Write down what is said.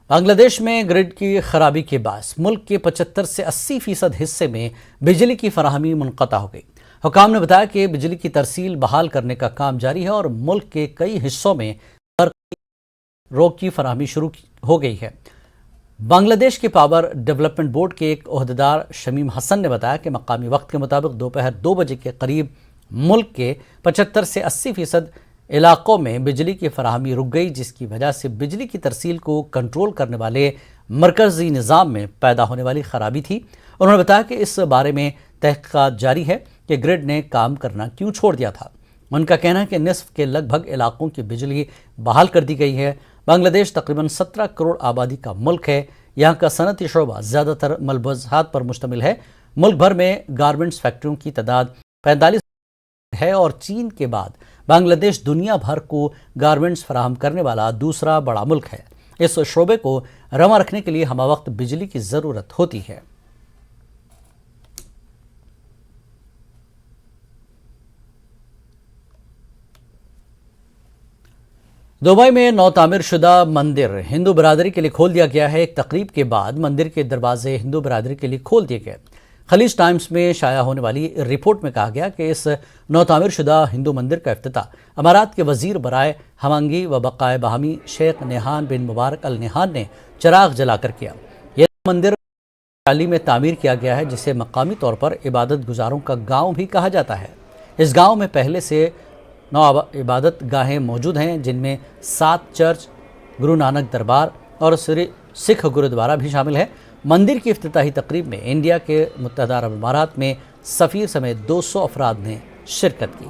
बांग्लादेश में ग्रिड की खराबी के बायस मुल्क के 75 से 80% हिस्से में बिजली की फराहमी मुनक़ता हो गई। हुकाम ने बताया कि बिजली की तरसील बहाल करने का काम जारी है और मुल्क के कई हिस्सों में बर्क़ी रोक की फराहमी शुरू हो गई है। बांग्लादेश के पावर डेवलपमेंट बोर्ड के एक ओहदेदार शमीम हसन ने बताया कि मकामी वक्त के मुताबिक दोपहर 2 बजे के करीब मुल्क के 75 से 80% इलाकों में बिजली की फराहमी रुक गई, जिसकी वजह से बिजली की तरसील को कंट्रोल करने वाले मरकजी निज़ाम में पैदा होने वाली खराबी थी। उन्होंने बताया कि इस बारे में तहक़ीक़ात जारी है कि ग्रिड ने काम करना क्यों छोड़ दिया था। उनका कहना है कि निस्फ के लगभग इलाकों की बिजली बहाल कर दी गई है। बांग्लादेश तकरीबन 17 करोड़ आबादी का मुल्क है। यहाँ का सनती शोबा ज़्यादातर मलबूज़ात पर मुश्तमिल है। मुल्क भर में गारमेंट्स फैक्ट्रियों की तादाद 45 है और चीन के बाद बांग्लादेश दुनिया भर को गारमेंट्स फराहम करने वाला दूसरा बड़ा मुल्क है। इस शोबे को रवा रखने के लिए हमावक्त बिजली की ज़रूरत होती है। दुबई में नौ तामीर शुदा मंदिर हिंदू बरादरी के लिए खोल दिया गया है। एक तकरीब के बाद मंदिर के दरवाजे हिंदू बरादरी के लिए खोल दिए गए। खलीज टाइम्स में शाया होने वाली रिपोर्ट में कहा गया कि इस नौ तामीर शुदा हिंदू मंदिर का इफ्तिताह अमारात के वजीर बराए हमंगी व बकाए बाहमी शेख नेहान बिन मुबारक अल नेहान ने चराग जलाकर किया। यह मंदिर हाल में तामीर किया गया है, जिसे मकामी तौर पर इबादत गुजारों का गाँव भी कहा जाता है। इस गाँव में पहले से 9 इबादत गाहें मौजूद हैं, जिनमें 7 चर्च, गुरु नानक दरबार और सिख गुरुद्वारा भी शामिल है। मंदिर की इफ्तिताही तकरीब में इंडिया के मुत्तहदा अरब अमारात में सफ़ीर समेत 200 अफराद ने शिरकत की।